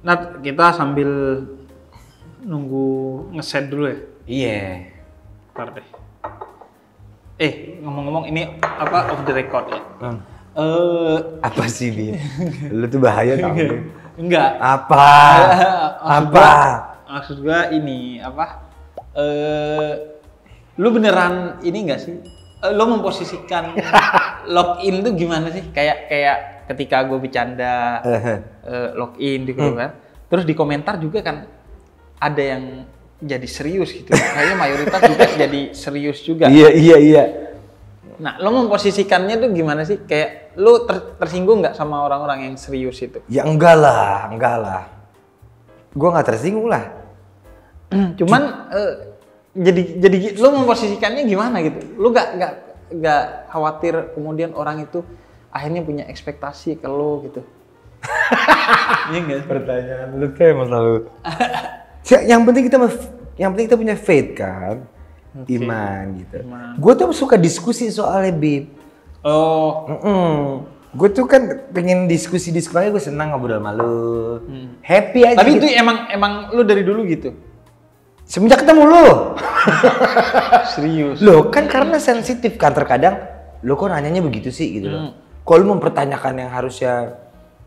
Nat, kita sambil nunggu ngeset dulu ya. Iya. Bentar deh. Ngomong-ngomong ini apa off the record ya? Apa sih, Bi? Lu tuh bahaya tau. Enggak. Apa? Maksud gua ini apa? Lu beneran ini enggak sih? Lu memposisikan login tuh gimana sih? Kayak ketika gue bercanda login gitu kan. Terus di komentar juga kan ada yang jadi serius gitu. Kayaknya mayoritas juga jadi serius juga. Iya. Nah, lo memposisikannya tuh gimana sih? Kayak lo tersinggung nggak sama orang-orang yang serius itu? Ya enggak lah. Gua nggak tersinggung lah. Cuman jadi lo memposisikannya gimana gitu? Lo nggak khawatir kemudian orang itu akhirnya punya ekspektasi ke lo gitu? Iya nggak? Pertanyaan lu tuh emang selalu. Yang penting kita punya faith kan. Okay. Iman gitu. Gue tuh suka diskusi soalnya, Bib. Oh. Gue tuh kan pengen diskusi aja, gue senang ngobrol sama lu. Happy aja. Tapi gitu. itu emang lu dari dulu gitu? Semenjak ketemu lu. Serius? Loh kan karena sensitif kan terkadang. Lo kok nanyanya begitu sih gitu loh. Kalau lu mempertanyakan yang harusnya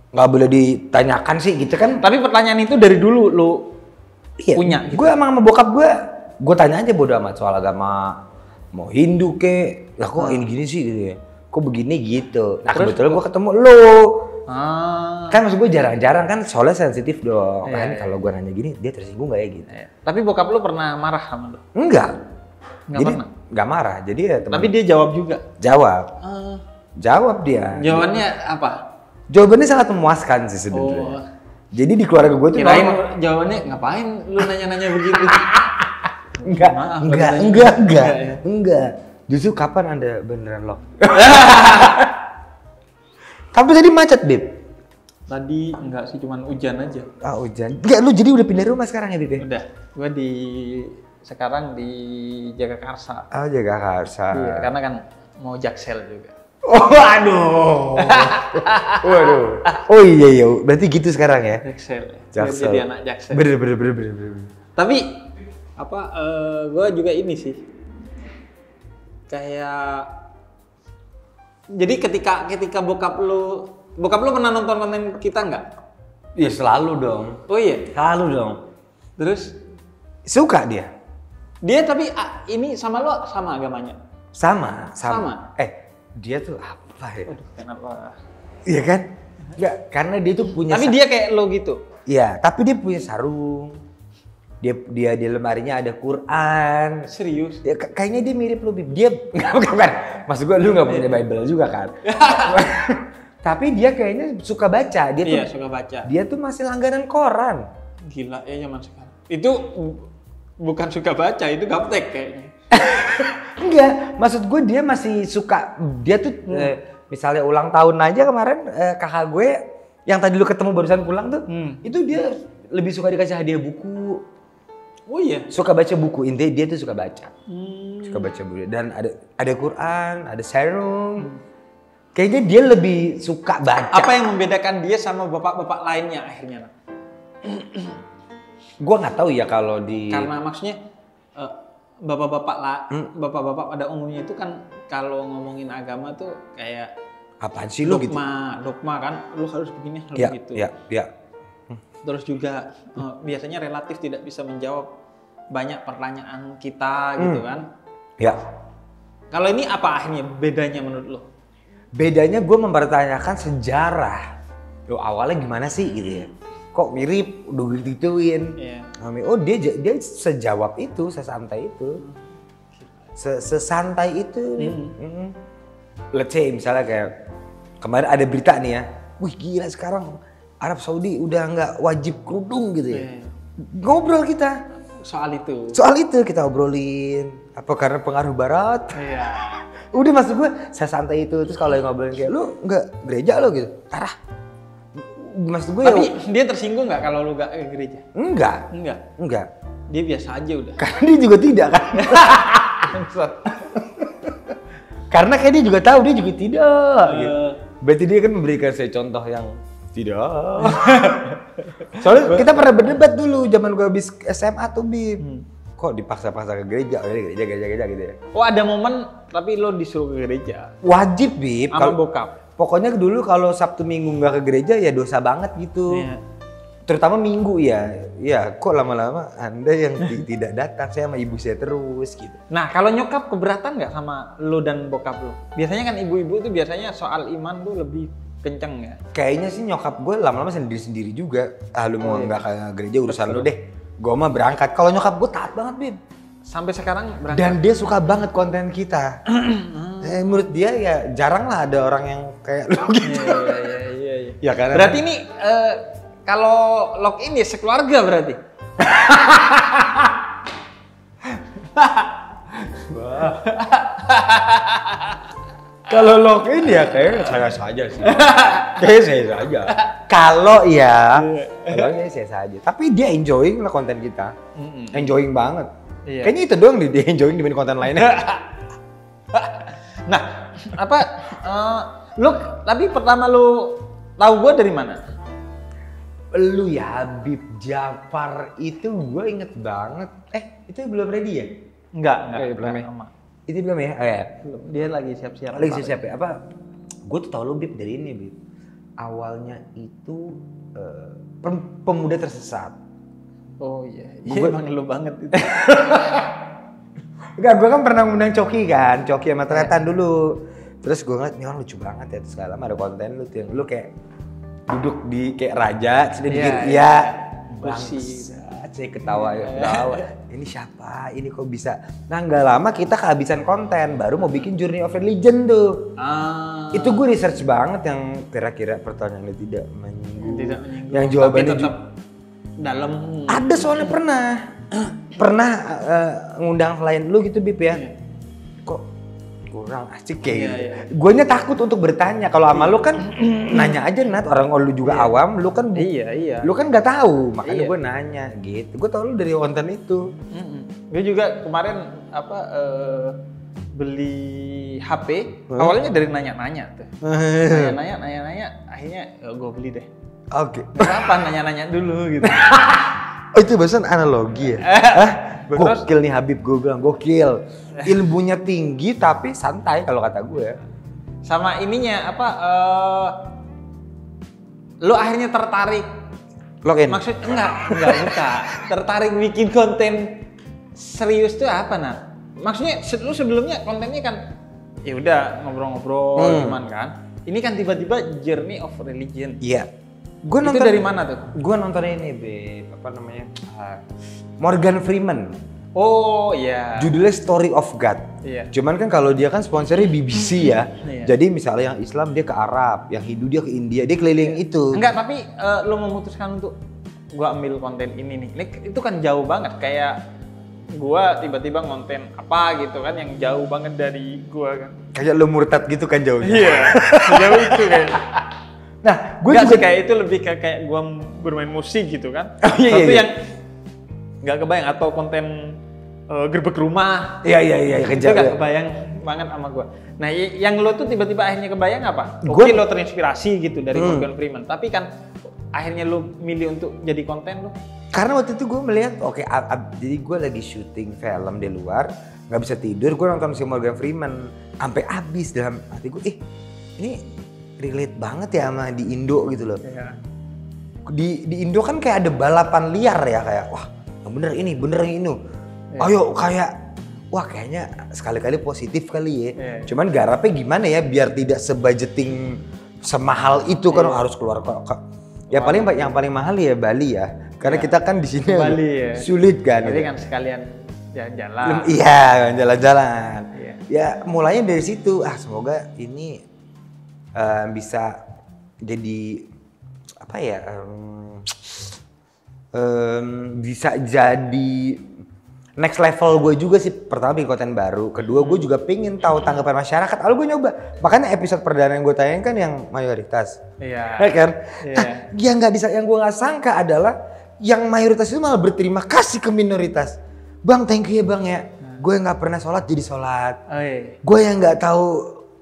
nggak boleh ditanyakan sih gitu kan. Tapi pertanyaan itu dari dulu lu punya gitu? Gue emang sama bokap gue tanya aja bodo amat soal agama, mau Hindu ke, lah kok ini gini sih gitu ya, kok begini gitu. Nah kebetulan gue ketemu lo, kan maksud gue jarang-jarang kan soalnya sensitif dong. Kan kalau gue nanya gini dia tersinggung nggak ya gitu. Tapi bokap lo pernah marah sama lo? Enggak pernah? Nggak marah, jadi ya temen. Tapi dia jawab juga? Jawab dia. Jawabannya apa? Jawabannya sangat memuaskan sih sebenarnya. Jadi di keluarga gue tuh kirain jawabannya ngapain lu nanya-nanya begitu? Enggak. Justru kapan Anda beneran lock? Tapi tadi macet, Bib. Tadi enggak sih, cuman hujan aja. Hujan. Enggak, lu jadi udah pindah rumah sekarang ya, Bib? Udah. Gua sekarang di Jagakarsa. Oh, Jagakarsa. Iya, karena kan mau Jaksel juga. Oh, waduh. Oh iya. Berarti gitu sekarang ya? Jaksel. Jadi anak Jaksel. Bener. Tapi gue juga ini sih kayak jadi ketika bokap lu pernah nonton konten kita nggak? Iya selalu dong. Oh iya? Selalu dong. Terus? Suka dia? Dia tapi ini sama lo sama agamanya? Sama. Dia tuh apa ya? Aduh, kenapa? Iya kan? Enggak, karena dia tuh punya. Tapi dia kayak lo gitu? Iya, tapi dia punya sarung. Dia di lemarinya ada Quran. Serius? Ya, kayaknya dia mirip lu, Bib. Dia bukan. Maksud gua lu nggak punya Bible juga kan? Tapi dia kayaknya suka baca. Dia suka baca. Dia tuh masih langganan koran. Gila ya zaman sekarang. Itu bukan suka baca, itu gaptek kayaknya. Enggak, maksud gue dia masih suka. Dia tuh misalnya ulang tahun aja kemarin kakak gue yang tadi lu ketemu barusan pulang tuh, itu dia lebih suka dikasih hadiah buku. Oh iya? Suka baca buku, intinya dia tuh suka baca. Suka baca buku. Dan ada Quran, ada sarung. Kayaknya dia lebih suka baca. Apa yang membedakan dia sama bapak-bapak lainnya akhirnya? Gua nggak tahu ya kalau di. Karena maksudnya bapak-bapak pada umumnya itu kan kalau ngomongin agama tuh kayak apaan sih lu gitu? Dogma kan, lu harus begini, harus begitu. Iya. Terus juga biasanya relatif tidak bisa menjawab banyak pertanyaan kita gitu kan. Ya. Kalau ini apa akhirnya bedanya menurut lo? Bedanya gue mempertanyakan sejarah. Lo awalnya gimana sih gitu ya? Kok mirip, udah gituin. Iya. Oh dia sejawab itu, sesantai itu. Sesantai itu. Let's say misalnya kayak kemarin ada berita nih ya. Wih gila sekarang Arab Saudi udah nggak wajib kerudung gitu ya. Ngobrol kita soal itu kita obrolin. Apa karena pengaruh Barat? Iya. Udah maksud gue saya santai itu. Terus kalau ngobrolin kayak lu nggak gereja lo gitu, parah. Maksud gue. Tapi dia tersinggung nggak kalau lu nggak ke gereja? Enggak. Dia biasa aja udah. Karena dia juga tidak kan. Karena kayak dia juga tahu dia juga tidak. Gitu. Berarti dia kan memberikan saya contoh yang Tidak. Soalnya kita pernah berdebat dulu zaman gue habis SMA tuh, Bib. Kok dipaksa-paksa ke gereja gitu ya. Oh, ada momen tapi lo disuruh ke gereja. Wajib, Bib. Sama bokap. Pokoknya dulu kalau Sabtu Minggu nggak ke gereja ya dosa banget gitu. Iya. Terutama Minggu ya. Ya, kok lama-lama Anda yang tidak datang, saya sama ibu saya terus gitu. Nah, kalau nyokap keberatan nggak sama lo dan bokap lo? Biasanya kan ibu-ibu itu biasanya soal iman tuh lebih kenceng ya. Kayaknya sih nyokap gue lama-lama sendiri-sendiri juga. Ah, lu mau nggak ke gereja urusan lu deh. Gue mah berangkat. Kalau nyokap gue taat banget, Bib. Sampai sekarang berangkat. Dan dia suka banget konten kita. Menurut dia ya jarang lah ada orang yang kayak lu gitu. Iya. Ya kan. Berarti ini kalau login ya sekeluarga berarti. Kalau login ya kayak saya saja sih. Kayak saya saja. Kalau ya, kalau saya saja. Tapi dia enjoying lah konten kita. Enjoying banget. Iya. Kayaknya itu doang dia enjoying dibanding konten lainnya. Nah, lu tapi pertama lu tahu gue dari mana? Lu ya Habib Jafar itu gue inget banget. Itu belum ready ya? Enggak belum ya. Sama. Itu belum ya? Oh ya. Belum. Dia lagi siap-siap. Lagi siap-siap ya? Apa? Gue tuh tau lu, Bib, dari ini, Bib. Awalnya itu pemuda tersesat. Oh iya. Iya emang lu banget itu. Enggak, gue kan pernah ngundang Coki kan. Coki sama Tretan dulu. Terus gue ngeliat, ini orang lucu banget ya. Terus segala lama ada konten lu tuh yang lu kayak duduk di kayak raja. Terus dia pikir, iya. Bangsat. Saya ketawa. Ini siapa? Ini kok bisa? Nah, nggak lama kita kehabisan konten, baru mau bikin Journey of Religion tuh. Itu gue research banget yang kira-kira pertanyaannya tidak menyinggung. Yang jawabannya tetap dalam. Ada soalnya pernah ngundang klien lu gitu, Bib ya. Kok kurang asik kayak gitu. Guanya takut untuk bertanya. Kalau sama lu kan nanya aja, Nat. Orang lu juga awam, lu kan lu kan nggak tahu, makanya gue nanya gitu. Gue tau lu dari konten itu. Gue juga kemarin beli HP, awalnya dari nanya-nanya tuh. Nanya-nanya, akhirnya gue beli deh. Oke. Kenapa nanya-nanya dulu gitu. Oh, itu bahasan analogi ya? Gokil nih Habib, gue bilang gokil. Ilmunya tinggi tapi santai kalau kata gue. Sama ininya lu akhirnya tertarik login. Maksud enggak buka. Tertarik bikin konten serius tuh apa, Nah? Maksudnya lu sebelumnya kontennya kan ya udah ngobrol-ngobrol cuman kan. Ini kan tiba-tiba Journey of Religion. Iya. Gua nonton, itu dari mana tuh? Gue nonton ini, Beb. Apa namanya? Morgan Freeman. Oh iya. Judulnya Story of God. Iya. Cuman kan kalau dia kan sponsornya BBC ya. Jadi misalnya yang Islam dia ke Arab, yang Hindu dia ke India, dia keliling itu. Enggak, tapi lo memutuskan untuk gua ambil konten ini nih. Itu kan jauh banget, kayak gua tiba-tiba ngonten apa gitu kan yang jauh banget dari gua kan. Kayak lo murtad gitu kan jauhnya. Iya. Jauh itu kan. Nah, gue juga kayak itu lebih kayak gua bermain musik gitu kan. Itu yang nggak kebayang, atau konten gerbek rumah. Iya, itu nggak kebayang banget sama gua. Nah, yang lo tuh tiba-tiba akhirnya kebayang apa? Oke, lo terinspirasi gitu dari Morgan Freeman, tapi kan akhirnya lo milih untuk jadi konten lo. Karena waktu itu gue melihat, jadi gue lagi syuting film di luar, nggak bisa tidur, gue nonton si Morgan Freeman sampai habis. Dalam hati gue, ini relate banget ya sama di Indo gitu loh. Iya. Di Indo kan kayak ada balapan liar ya, kayak wah bener ini. Iya. Ayo kayak wah kayaknya sekali-kali positif kali ya. Iya. Cuman garapnya gimana ya biar tidak sebudgeting semahal itu kan harus keluar ya yang paling mahal ya Bali ya. Karena kita kan di sini sulit kan. Jadi kan sekalian jalan-jalan. Iya, jalan-jalan. Iya. Ya mulainya dari situ. Semoga ini bisa jadi apa ya? Bisa jadi next level gue juga sih. Pertama bikin konten baru, kedua gue juga pengen tahu tanggapan masyarakat. Lalu gue nyoba, makanya episode perdana yang gue tayang kan yang mayoritas, iya kan? Iya. Yang gue nggak sangka adalah yang mayoritas itu malah berterima kasih ke minoritas. Bang, thank you ya bang ya. Gue nggak pernah sholat jadi sholat. Gue yang nggak tahu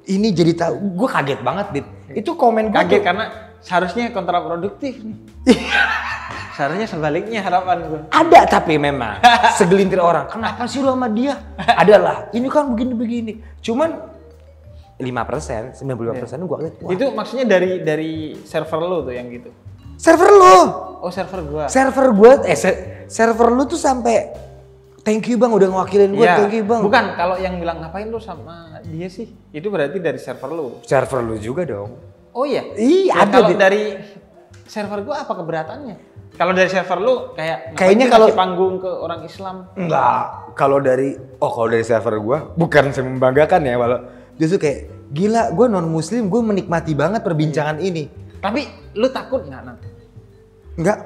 ini jadi tahu. Gue kaget banget, Dit. Itu komen gue kaget karena seharusnya kontraproduktif nih. Seharusnya sebaliknya harapan gue. Ada tapi memang segelintir orang, kenapa sih lu sama dia? Adalah, ini kan begini-begini. Cuman 5%, 90% gua lihat. Itu maksudnya dari server lu tuh yang gitu. Server lu. Oh, server gua. Server lu tuh sampai thank you Bang udah ngewakilin gua, thank you Bang. Bukan, kalau yang bilang ngapain lu sama dia sih? Itu berarti dari server lu. Server lu juga dong. Oh iya. Iya, ada. Kalau dari server gua apa keberatannya? Kalau dari server lu kayaknya kalau panggung ke orang Islam. Enggak. Kalau dari server gua bukan saya membanggakan ya, walau justru kayak gila, gua non muslim, gua menikmati banget perbincangan ini. Tapi lu takut nggak nanti? Enggak.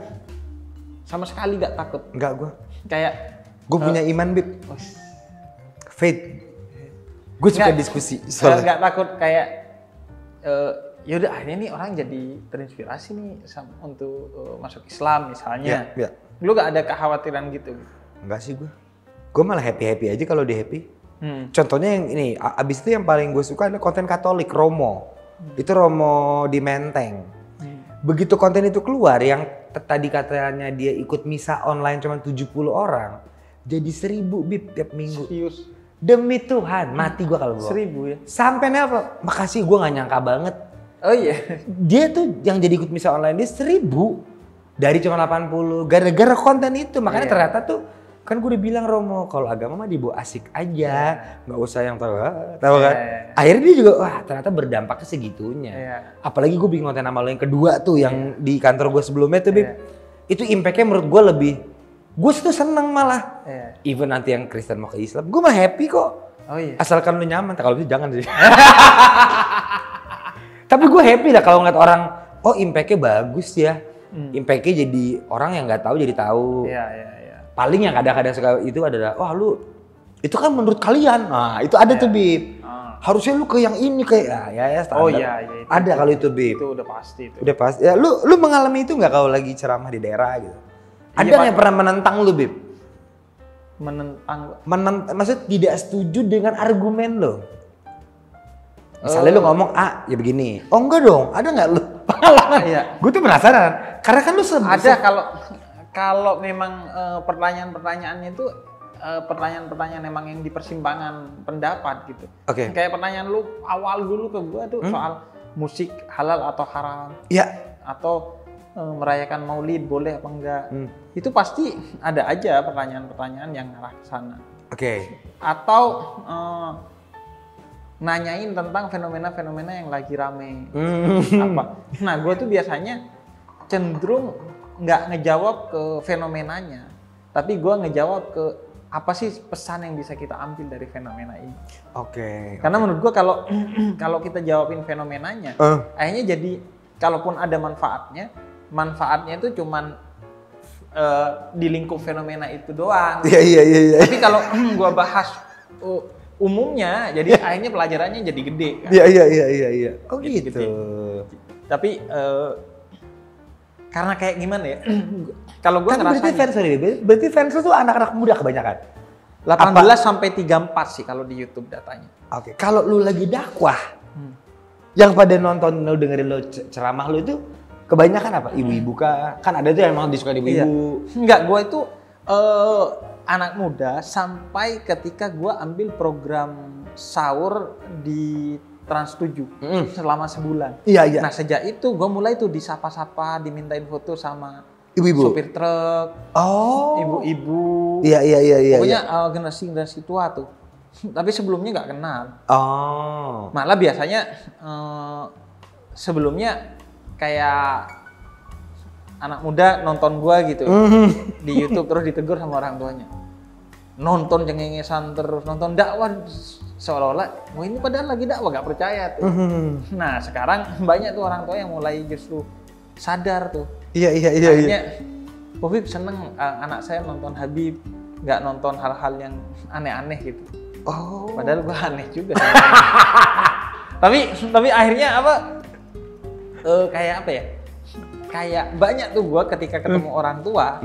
Sama sekali nggak takut. Enggak gua. Kayak gua punya iman, Bib. Faith. Gue suka diskusi soalnya. Nggak takut kayak yaudah akhirnya nih orang jadi terinspirasi nih untuk masuk Islam misalnya. Iya. Lu gak ada kekhawatiran gitu? Enggak sih gue. Gue malah happy aja kalau dia happy. Contohnya yang ini, abis itu yang paling gue suka adalah konten Katolik, Romo. Itu Romo di Menteng. Begitu konten itu keluar, yang tadi katanya dia ikut misa online cuma 70 orang, jadi 1000 Bib tiap minggu. Serius? Demi Tuhan, mati gue kalau gue. 1000 ya? Sampai apa? Makasih, gue gak nyangka banget. Oh iya? Dia tuh yang jadi ikut misa online dia 1000 dari cuma 80 gara-gara konten itu. Makanya ternyata tuh kan gue udah bilang Romo kalau agama mah dibawa asik aja, nggak usah yang tahu kan. Akhirnya dia juga wah ternyata berdampaknya segitunya. Apalagi gue bikin konten sama lo yang kedua tuh yang di kantor gue sebelumnya tuh Bib. Itu impactnya menurut gue lebih, gue tuh seneng malah. Even nanti yang Kristen mau ke Islam, gue mah happy kok. Oh iya. Asalkan lu nyaman, kalau bisa jangan sih. Tapi gue happy lah kalau ngeliat orang, oh impactnya bagus ya. Impactnya jadi orang yang nggak tahu jadi tahu. Iya. Paling yang kadang-kadang suka itu adalah, wah lu itu kan menurut kalian. Nah itu ada tuh Bib. Harusnya lu ke yang ini kayak ya standar. Oh iya. Itu, ada kalau itu Bib. Itu udah pasti. Udah pasti. Ya lu mengalami itu nggak kalau lagi ceramah di daerah gitu? Ada yang pernah menentang lu Bib? Menentang, maksud tidak setuju dengan argumen lo. Misalnya lu ngomong A, ya begini. Oh enggak dong, ada nggak lu pengalaman? Iya. Gue tuh penasaran, karena kan lu ada kalau memang pertanyaan-pertanyaannya itu pertanyaan-pertanyaan memang yang di persimpangan pendapat gitu. Oke. Kayak pertanyaan lu awal dulu ke gua tuh soal musik halal atau haram. Iya. Atau merayakan Maulid boleh apa enggak? Itu pasti ada aja pertanyaan-pertanyaan yang ngarah ke sana. Oke. Atau nanyain tentang fenomena-fenomena yang lagi rame. Apa? Nah, gue tuh biasanya cenderung nggak ngejawab ke fenomenanya, tapi gue ngejawab ke apa sih pesan yang bisa kita ambil dari fenomena ini. Oke. Karena menurut gue kalau kita jawabin fenomenanya, akhirnya jadi kalaupun ada manfaatnya itu cuman di lingkup fenomena itu doang. Iya. Tapi kalau gue bahas umumnya, jadi akhirnya pelajarannya jadi gede. Kan? Iya. Oh gitu. Gede. Tapi karena kayak gimana ya? Kalau gue ngerasanya. Berarti fans tuh anak-anak muda kebanyakan. 18 sampai 34 sih kalau di YouTube datanya. Oke. Kalau lu lagi dakwah, yang pada nonton lu dengerin lu ceramah lu itu kebanyakan apa? Ibu-ibu kah? Kan ada tuh yang emang disukai ibu-ibu. Iya. Enggak, gue itu anak muda sampai ketika gue ambil program sahur di Trans 7 selama sebulan. Iya. Nah sejak itu gue mulai tuh disapa-sapa, dimintain foto sama ibu-ibu, supir truk, ibu-ibu. Iya. Pokoknya generasi tua tuh. Tapi sebelumnya nggak kenal. Malah biasanya sebelumnya kayak anak muda nonton gua gitu di YouTube terus ditegur sama orang tuanya. Nonton cengengesan terus, nonton dakwah seolah-olah, ini padahal lagi dakwah gak percaya tuh. Nah sekarang banyak tuh orang tua yang mulai justru sadar tuh. Iya. Akhirnya, Habib seneng anak saya nonton Habib, nggak nonton hal-hal yang aneh-aneh gitu. Padahal gua aneh juga. tapi akhirnya apa? Kayak apa ya? Kayak banyak tuh gue ketika ketemu orang tua,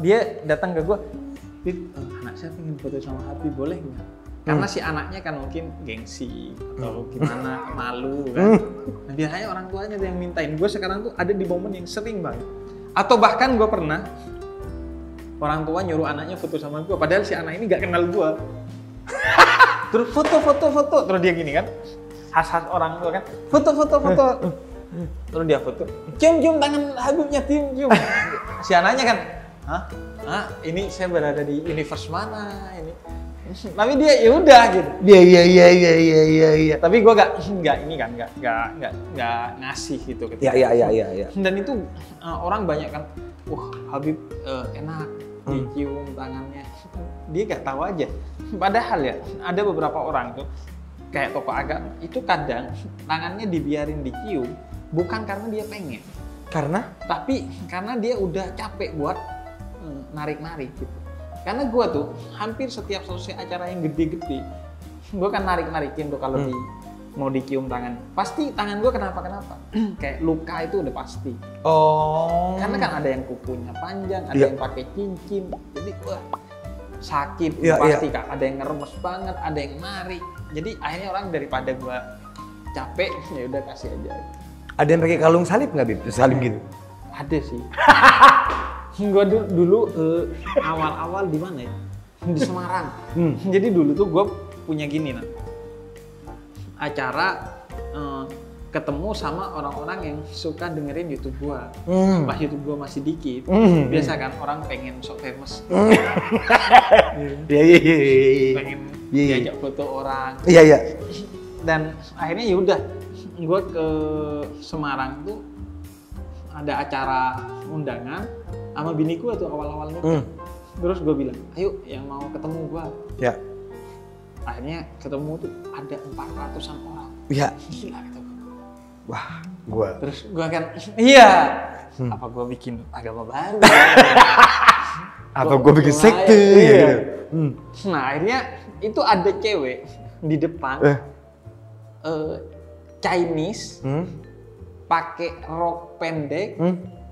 dia datang ke gue, anak saya pengen foto sama Habib, boleh nggak? Karena si anaknya kan mungkin gengsi atau gimana, malu kan. Nah, biasanya orang tuanya yang mintain. Gue sekarang tuh ada di momen yang sering banget. Atau bahkan gue pernah orang tua nyuruh anaknya foto sama gue, padahal si anak ini gak kenal gue. Terus foto, terus dia gini kan, khas orang tua kan, foto. Terus dia foto, cium tangan Habibnya, cium. Si anaknya kan, hah, ini saya berada di universe mana ini? Tapi dia ya udah gitu. Iya. Tapi gue nggak ngasih gitu. Iya. Dan itu orang banyak kan, Habib enak dicium tangannya. Dia nggak tahu aja. Padahal ya ada beberapa orang tuh kayak tokoh agama itu kadang tangannya dibiarin dicium bukan karena dia pengen. Tapi karena dia udah capek buat narik-narik gitu. Karena gue tuh hampir setiap selesai acara yang gede-gede, gue kan narik-narikin tuh kalau mau dicium tangan. Pasti tangan gue kenapa-kenapa. Kayak luka itu udah pasti. Oh. Karena kan ada yang kukunya panjang, ada yang pakai cincin. Jadi sakit pasti Kak. Ada yang ngeremes banget, ada yang narik. Jadi akhirnya orang daripada gue capek, ya udah kasih aja. Ada yang pakai kalung salib nggak, Bib? Salib gitu? Ada sih. Gue dulu awal-awal di mana ya? Di Semarang. Jadi dulu tuh gue punya gini acara ketemu sama orang-orang yang suka dengerin YouTube gue. Pas YouTube gue masih dikit. Biasa kan orang pengen sok famous. Pengen diajak foto orang. Iya. Dan akhirnya ya udah, gue ke Semarang tuh ada acara undangan sama bini gue tuh awal-awalnya. Terus gue bilang, ayo yang mau ketemu gue. Ya. Akhirnya ketemu tuh ada 400-an orang. Iya. Gila gitu. Wah, gue. Terus gue kan, iya. Apa gue bikin agama baru? Apa gue bikin sekte? Iya. Gitu. Nah akhirnya itu ada cewek di depan Chinese, pakai rok pendek,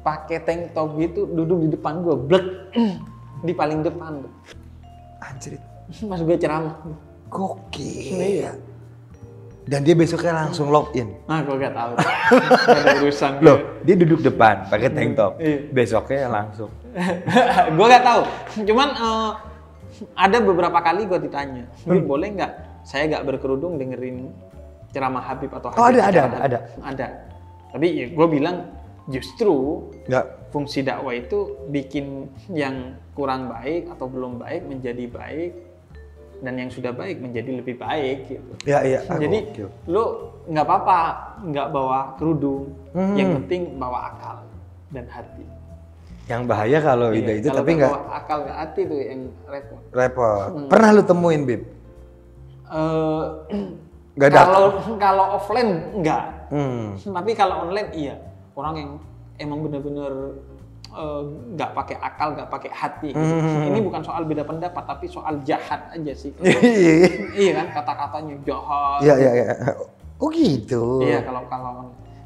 pakai tank top gitu, duduk di depan gue, blek, di paling depan. Anjir. Mas gue ceramah. Gokil. Iya. Dan dia besoknya langsung login. Nah, gue gak tahu. Gak ada urusan. Loh, dia duduk depan pakai tank top. Iya. Besoknya langsung. Gue gak tahu. Cuman ada beberapa kali gue ditanya, boleh nggak saya nggak berkerudung dengerin ceramah Habib atau Habib? Ada. Tapi ya gue bilang justru fungsi dakwah itu bikin yang kurang baik atau belum baik menjadi baik, dan yang sudah baik menjadi lebih baik gitu. Iya. Jadi lo nggak apa-apa nggak bawa kerudung, yang penting bawa akal dan hati. Yang bahaya kalau itu kalau tapi nggak bawa akal nggak hati tuh yang repot. Pernah lu temuin, Bib? Nggak ada. Kalau offline enggak. Tapi kalau online iya. Orang yang emang bener-bener nggak pakai akal, nggak pakai hati. Gitu. Ini bukan soal beda pendapat, tapi soal jahat aja sih. Iya kan, kata-katanya jahat. Iya. Oh gitu. Iya kalau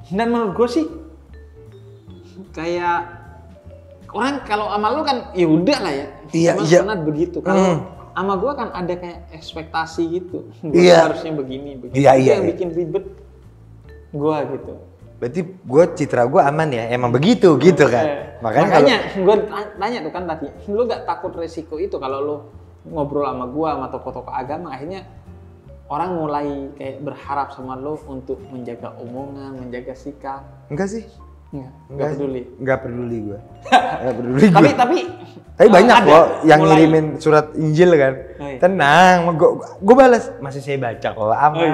dan menurut gue sih kayak orang kalau sama lu kan ya udah lah ya. Iya. Begitu. Kalau sama gue kan ada kayak ekspektasi gitu. Gue harusnya begini. Iya. Yang bikin ribet gue gitu. Berarti gue citra gue aman ya, emang begitu gitu kan? Makanya gue tanya tuh kan tadi, lu gak takut resiko itu kalau lu ngobrol sama gue sama tokoh-tokoh agama, akhirnya orang mulai kayak berharap sama lu untuk menjaga omongan, menjaga sikap? Enggak sih. Enggak peduli. Enggak peduli gue. Enggak peduli gue. Tapi banyak kok yang ngirimin surat Injil kan. Tenang, gue balas. Masih saya baca kok, aman.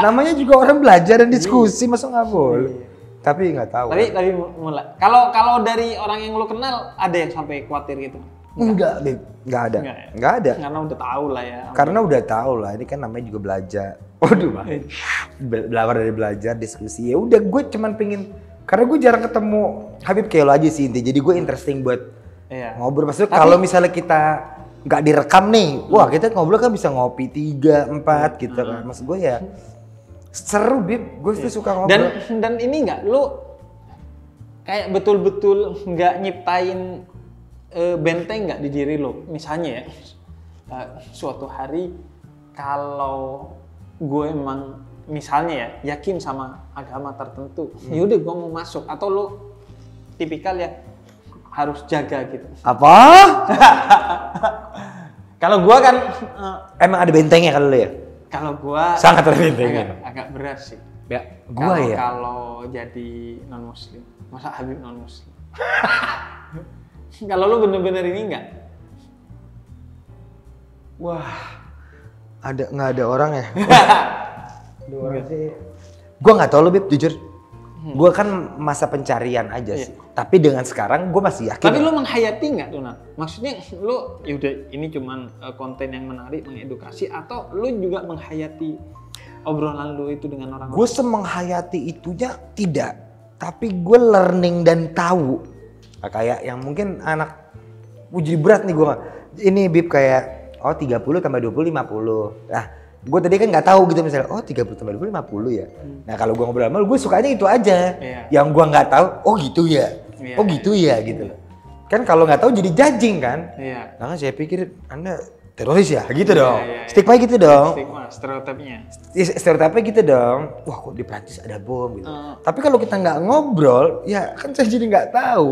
Namanya juga orang belajar dan diskusi, masa nggak boleh? Tapi nggak tahu. Tapi mulai. Kalau dari orang yang lo kenal ada yang sampai khawatir gitu? Enggak ada. Nggak ada. Karena udah tahu lah ya. Karena udah tahu lah. Ini kan namanya juga belajar. Waduh, belajar diskusi. Ya udah, gue cuman pengen. Karena gue jarang ketemu Habib kayak lo aja sih inti. Jadi gue interesting buat ngobrol. Maksudnya kalau misalnya kita nggak direkam nih, wah kita ngobrol kan bisa ngopi 3, 4 gitu kan. Maksud gue ya seru, Bib. Gue tuh suka ngobrol. Dan ini nggak, lo kayak betul-betul nggak nyiptain benteng nggak di diri lo. Misalnya ya, suatu hari kalau gue emang misalnya ya yakin sama agama tertentu, yaudah gue mau masuk. Atau lo tipikal ya harus jaga gitu. Apa? Kalau gue kan emang ada bentengnya kalau lo ya? Kalau gue sangat ada bentengnya. Agak berat sih. Ya, gue ya. Kalau jadi non muslim, masa Habib non muslim? Kalau lo bener-bener ini enggak? Wah, nggak ada orang ya? Gue nggak tahu lo Bib, jujur. Gue kan masa pencarian aja sih. Tapi dengan sekarang gue masih yakin. Tapi lo menghayati nggak tuh, Nah? Maksudnya lo yaudah ini cuman konten yang menarik, mengedukasi, atau lo juga menghayati obrolan lo itu dengan orang-orang? Gue semenghayati itunya tidak. Tapi gue learning dan tahu. Kayak yang mungkin anak jadi berat nih gue. Ini Bib kayak 30 tambah 20 50. Nah, gue tadi kan nggak tahu gitu misalnya 30 tambah 20 50 ya. Nah, kalau gue ngobrol sama lu, gue sukanya itu aja. Yang gue nggak tahu, gitu ya. Gitu ya gitu. Kan kalau nggak tahu jadi judging kan. Nah, kan saya pikir Anda teroris ya, gitu dong. Stigma gitu dong. Stigma, stereotipnya. Stereotipnya gitu dong. Wah, kok di Prancis ada bom gitu. Tapi kalau kita nggak ngobrol, ya kan saya jadi nggak tahu.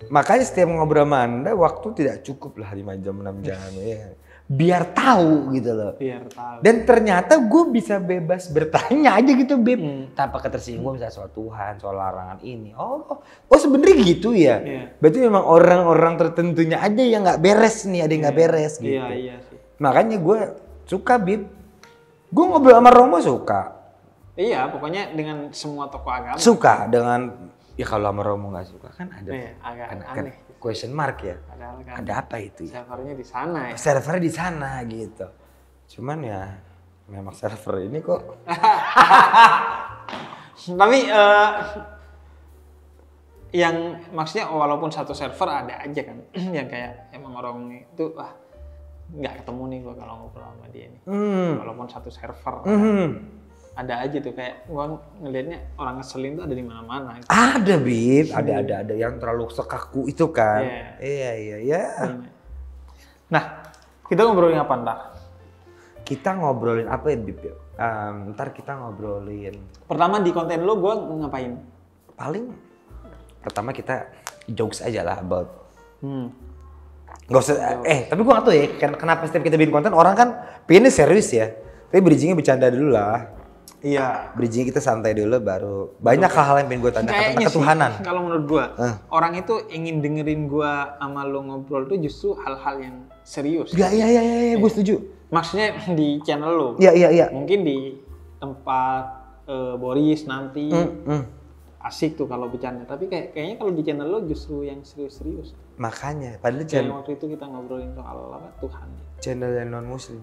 Makanya setiap ngobrol sama Anda, waktu tidak cukup lah 5 jam, 6 jam. Ya. Biar tahu gitu loh. Biar tahu. Dan ternyata gue bisa bebas bertanya aja gitu, Bib. Tanpa ketersinggung misalnya soal Tuhan, soal larangan ini. Oh sebenarnya gitu ya. Berarti memang orang-orang tertentunya aja yang nggak beres nih, ada yang nggak beres gitu. Iya sih. Makanya gue suka, Bib. Gue ngobrol sama Romo suka. Iya, pokoknya dengan semua tokoh agama. Suka dengan, ya kalau sama Romo nggak suka kan ada. Agak kan aneh. Question mark ya. Kan ada apa itu ya? Servernya di sana ya. Servernya di sana gitu. Cuman ya memang server ini kok. Tapi yang maksudnya walaupun satu server ada aja kan yang kayak emang orang itu nggak ketemu nih gua kalau ngobrol sama dia nih. Walaupun satu server. Ada aja tuh kayak gua ngelihatnya orang ngeselin tuh ada di mana-mana. Gitu. Ada Bib, ada yang terlalu sekaku itu kan. Iya. Nah, kita ngobrolin apa ntar? Kita ngobrolin apa ya Bib? Ntar kita ngobrolin. Pertama di konten lo gua ngapain? Paling pertama kita jokes aja lah about. Gak usah. Tapi gua nggak tahu ya. Kenapa setiap kita bikin konten orang kan pengennya serius ya. Tapi bridgingnya bercanda dulu lah. Iya. Bridging kita santai dulu baru banyak hal-hal yang pengen gue tanya tentang ketuhanan. Kalau menurut gue, orang itu ingin dengerin gue sama lo ngobrol tuh justru hal-hal yang serius. Iya, gue setuju. Maksudnya di channel lo. Iya. Mungkin di tempat Boris nanti asik tuh kalau bercanda. Tapi kayaknya kalau di channel lo justru yang serius-serius. Makanya, padahal channel waktu itu kita ngobrolin soal apa Tuhan. Channel yang non Muslim.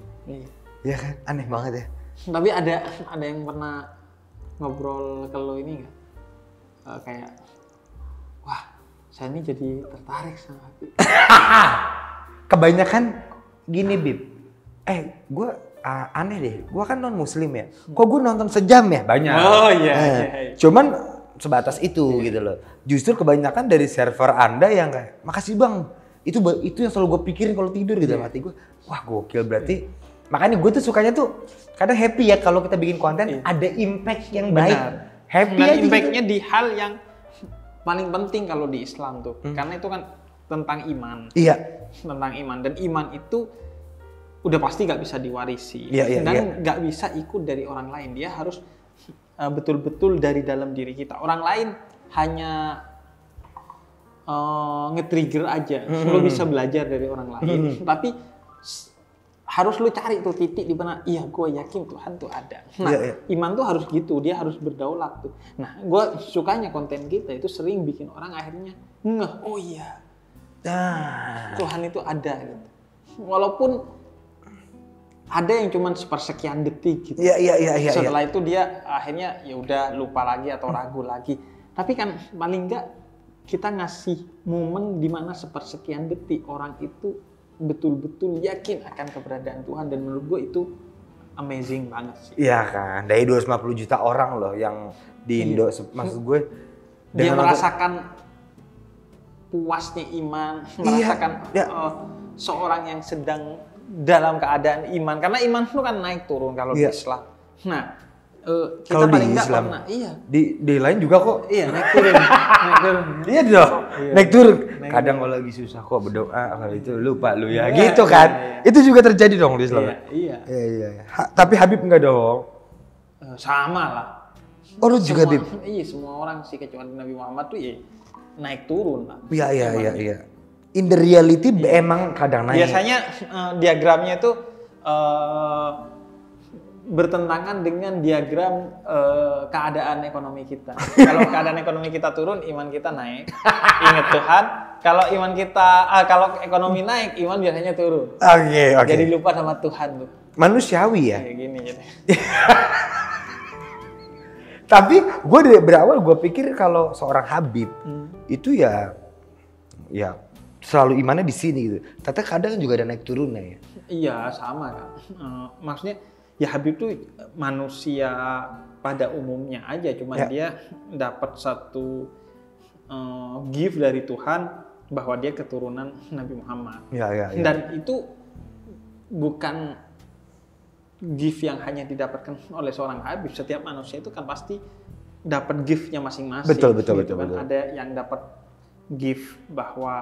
Iya kan, aneh banget ya. Tapi ada yang pernah ngobrol ke lo ini nggak? Kayak, wah saya ini jadi tertarik sama Habib. Kebanyakan gini Bib, gue aneh deh, gue kan non Muslim ya. Kok gue nonton sejam ya? Banyak. Oh iya. Cuman sebatas itu gitu loh. Justru kebanyakan dari server Anda yang kayak, makasih bang. Itu yang selalu gue pikirin kalau tidur gitu mati gue. Wah gokil berarti. Makanya gue tuh sukanya tuh kadang happy ya kalau kita bikin konten ada impact yang baik. Happy aja impactnya gitu. Di hal yang paling penting kalau di Islam tuh. Karena itu kan tentang iman. Iya. Tentang iman. Dan iman itu udah pasti gak bisa diwarisi. Dan gak bisa ikut dari orang lain. Dia harus betul-betul dari dalam diri kita. Orang lain hanya nge-trigger aja. Lo bisa belajar dari orang lain. Tapi harus lu cari tuh titik di mana iya gue yakin Tuhan tuh ada. Nah, iman tuh harus gitu, dia harus berdaulat tuh. Nah, gue sukanya konten kita itu sering bikin orang akhirnya ngeh, oh iya. Tuhan itu ada gitu. Walaupun ada yang cuma sepersekian detik gitu. Iya. Setelah itu dia akhirnya ya udah lupa lagi atau ragu lagi. Tapi kan paling enggak kita ngasih momen di mana sepersekian detik orang itu betul-betul yakin akan keberadaan Tuhan dan menurut gue itu amazing banget sih. Iya kan, dari 250 juta orang loh yang di Indo, maksud gue dia merasakan puasnya iman, merasakan seorang yang sedang dalam keadaan iman, karena iman itu kan naik turun kalau di Islam. Nah, kita kalau paling di nggak Islam, pernah, di lain juga kok. Iya, naik turun, naik turun. Iya dong, naik turun. Kadang kalau lagi susah kok berdoa, kalau itu lupa lu ya, gitu kan. Itu juga terjadi dong di Islam. Iya. Tapi Habib enggak dong. Sama lah. Oh, lu juga Habib? Iya, semua orang sih kecuali Nabi Muhammad tuh ya naik turun lah. Iya. In the reality emang kadang naik. Biasanya diagramnya itu bertentangan dengan diagram keadaan ekonomi kita. Kalau keadaan ekonomi kita turun, iman kita naik. Ingat Tuhan. Kalau iman kita, kalau ekonomi naik, iman biasanya turun. Oke. Jadi lupa sama Tuhan tuh. Manusiawi ya. Kayak gini jadi. Tapi gue dari berawal gue pikir kalau seorang Habib itu ya selalu imannya di sini gitu. Tapi kadang juga ada naik turunnya ya. Iya sama kan. Maksudnya ya Habib tuh manusia pada umumnya aja, cuma dia dapat satu gift dari Tuhan bahwa dia keturunan Nabi Muhammad. Ya. Dan itu bukan gift yang hanya didapatkan oleh seorang Habib. Setiap manusia itu kan pasti dapat giftnya masing-masing. Betul. Ada yang dapat gift bahwa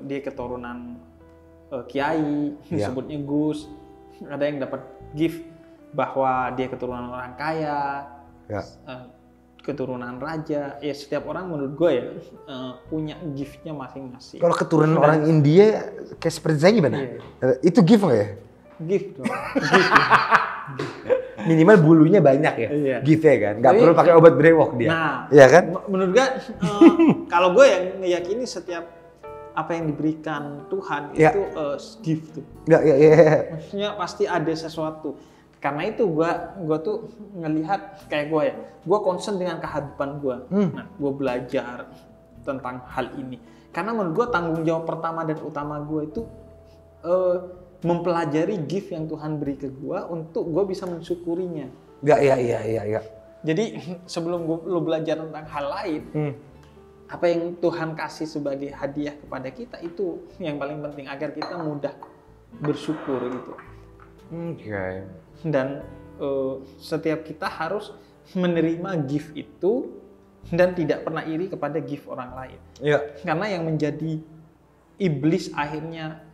dia keturunan kiai, disebutnya Gus. Ada yang dapat gift bahwa dia keturunan orang kaya, keturunan raja. Ya setiap orang menurut gue ya punya giftnya masing-masing. Kalau keturunan orang India kayak seperti saya gimana? Itu gift nggak ya? Gift dong. Minimal bulunya banyak ya, gift-nya kan. Nggak perlu pakai obat brewok dia. Nah, iya kan? Menurut gue, kalau gue yang meyakini setiap apa yang diberikan Tuhan itu gift tuh. Iya. Maksudnya pasti ada sesuatu. Karena itu gue tuh ngelihat kayak gue concern dengan kehabiban gue. Nah, gue belajar tentang hal ini. Karena menurut gue tanggung jawab pertama dan utama gue itu mempelajari gift yang Tuhan beri ke gue untuk gue bisa mensyukurinya. Iya. Jadi sebelum lo belajar tentang hal lain, apa yang Tuhan kasih sebagai hadiah kepada kita itu yang paling penting agar kita mudah bersyukur gitu. Dan setiap kita harus menerima gift itu dan tidak pernah iri kepada gift orang lain. Karena yang menjadi iblis akhirnya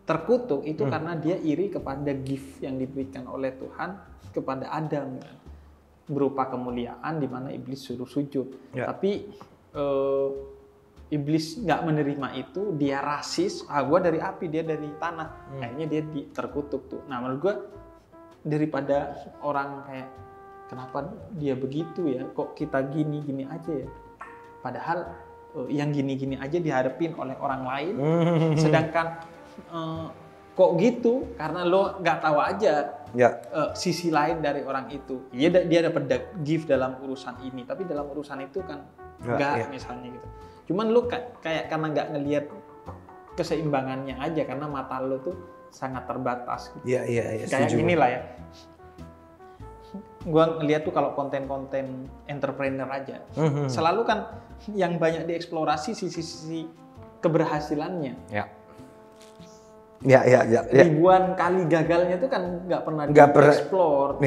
terkutuk itu karena dia iri kepada gift yang diberikan oleh Tuhan kepada Adam kan? Berupa kemuliaan di mana iblis suruh sujud. Tapi iblis nggak menerima itu, dia rasis. Gue dari api, dia dari tanah. Akhirnya dia terkutuk tuh. Nah menurut gue daripada orang kayak kenapa dia begitu ya, kok kita gini aja ya. Padahal yang gini aja dihadapin oleh orang lain, sedangkan kok gitu karena lo nggak tahu aja sisi lain dari orang itu. Dia dapat gift dalam urusan ini, tapi dalam urusan itu kan nggak misalnya gitu. Cuman lo kayak karena nggak ngelihat keseimbangannya aja karena mata lo tuh sangat terbatas. Gitu. Kayak gini lah ya. Gua ngelihat tuh kalau konten-konten entrepreneur aja, selalu kan yang banyak dieksplorasi sisi-sisi keberhasilannya. Ribuan kali gagalnya itu kan nggak pernah dieksplor.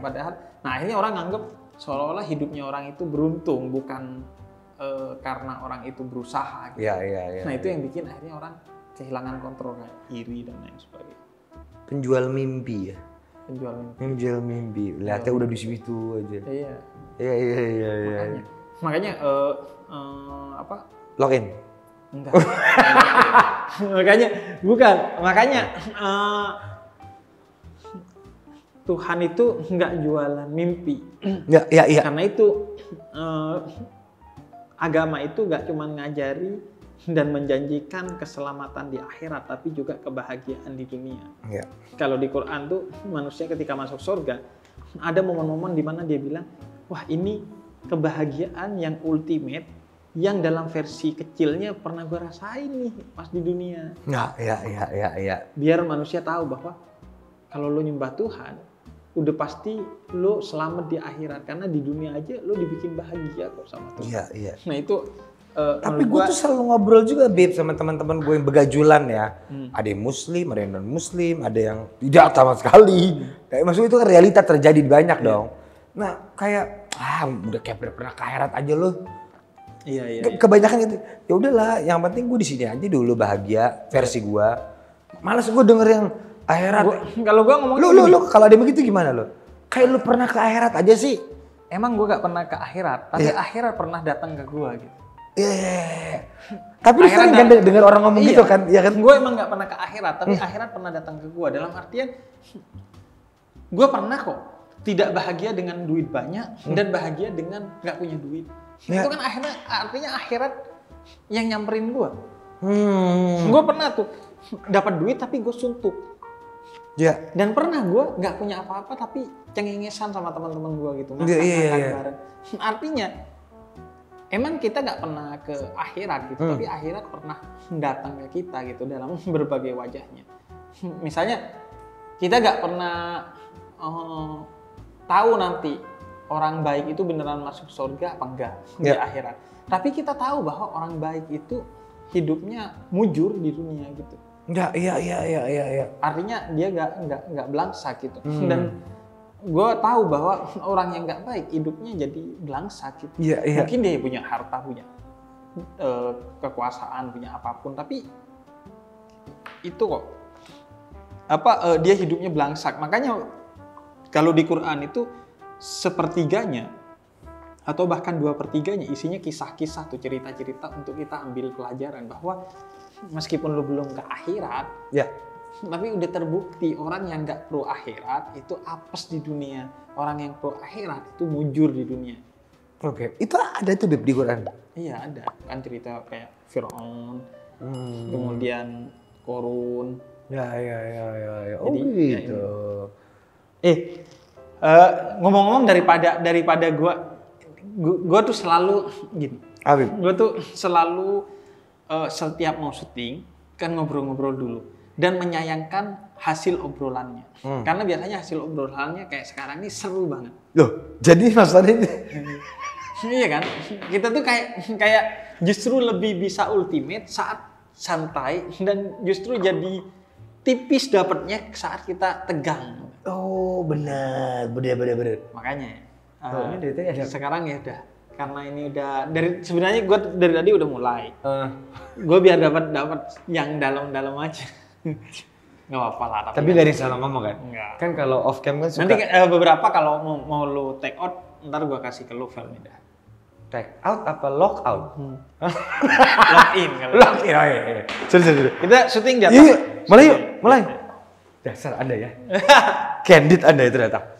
Padahal, nah akhirnya orang nganggep seolah-olah hidupnya orang itu beruntung, bukan karena orang itu berusaha. Gitu. Nah itu yang bikin akhirnya orang kehilangan kontrol, kayak iri dan lain sebagainya. Penjual mimpi ya. Penjual mimpi. Lihatnya udah di situ aja. Iya. Makanya Login. Enggak. Makanya Tuhan itu nggak jualan mimpi. Karena itu agama itu nggak cuma ngajari dan menjanjikan keselamatan di akhirat, tapi juga kebahagiaan di dunia. Kalau di Quran tuh manusia ketika masuk surga ada momen-momen di mana dia bilang, wah ini kebahagiaan yang ultimate yang dalam versi kecilnya pernah gue rasain nih pas di dunia. Biar manusia tahu bahwa kalau lo nyembah Tuhan, udah pasti lo selamat di akhirat karena di dunia aja lo dibikin bahagia kok sama Tuhan. Nah itu Tapi gue tuh selalu ngobrol juga Beb sama teman-teman gue yang begajulan ya. Ada yang muslim, ada yang non muslim, ada yang tidak sama sekali. Kayak maksudnya itu kan realita terjadi banyak dong. Nah kayak udah kayak pernah ke akhirat aja lo. Iya. Kebanyakan gitu. Ya udahlah, yang penting gue di sini aja dulu bahagia versi gue. Malas gue denger yang akhirat. Kalau gue ngomong lu kalau ada begitu gimana lo? Kayak lu pernah ke akhirat aja sih. Emang gue gak pernah ke akhirat, tapi akhirat pernah datang ke gue gitu. Iya. Tapi lu sering kan denger orang ngomong gitu kan? Iya kan? Gue emang gak pernah ke akhirat, tapi akhirat pernah datang ke gue. Dalam artian, gue pernah kok tidak bahagia dengan duit banyak dan bahagia dengan gak punya duit. Itu kan artinya akhirat yang nyamperin gue. Gue pernah tuh dapat duit tapi gue suntuk. Ya. Dan pernah gue nggak punya apa-apa tapi cengengesan sama teman-teman gue gitu. Iya. Bareng. Artinya emang kita nggak pernah ke akhirat gitu, tapi akhirat pernah datang ke kita gitu dalam berbagai wajahnya. Misalnya kita nggak pernah tahu nanti orang baik itu beneran masuk surga apa enggak di akhirat. Tapi kita tahu bahwa orang baik itu hidupnya mujur di dunia gitu. Iya. Artinya dia nggak belangsak gitu. Dan gue tahu bahwa orang yang nggak baik hidupnya jadi belangsak gitu. Iya. Mungkin dia punya harta, punya kekuasaan, punya apapun, tapi itu kok dia hidupnya belangsak. Makanya kalau di Quran itu sepertiganya atau bahkan 2/3 isinya kisah-kisah tuh, cerita-cerita untuk kita ambil pelajaran bahwa meskipun lu belum ke akhirat, tapi udah terbukti orang yang nggak pro akhirat itu apes di dunia, orang yang pro akhirat itu mujur di dunia. Oke, itu ada tuh di Quran? Iya ada, kan cerita kayak Fir'aun, kemudian Korun. Ya. Oh jadi, gitu. Ngomong-ngomong daripada gue tuh selalu gini. Gue tuh selalu setiap mau syuting kan ngobrol-ngobrol dulu dan menyayangkan hasil obrolannya. Karena biasanya hasil obrolannya kayak sekarang ini seru banget. Loh, jadi maksudnya iya kan? Kita tuh kayak justru lebih bisa ultimate saat santai dan justru jadi tipis dapatnya saat kita tegang. Oh, benar. Makanya ini sekarang ya udah, karena ini udah sebenarnya gue dari tadi udah mulai. Gue biar dapat yang dalam aja. Nggak apa-apa lah. Tapi nggak salah ngomong kan? Enggak. Kan kalau off cam kan suka. Nanti beberapa kalau mau lu take out, ntar gue kasih ke lu filenya dah. Take out apa lock out? Lock in kalau. Lock in. Oh iya. Sorry. Kita syuting di atas. Iya, mulai. Dasar Anda ya. Candid Anda ya ternyata.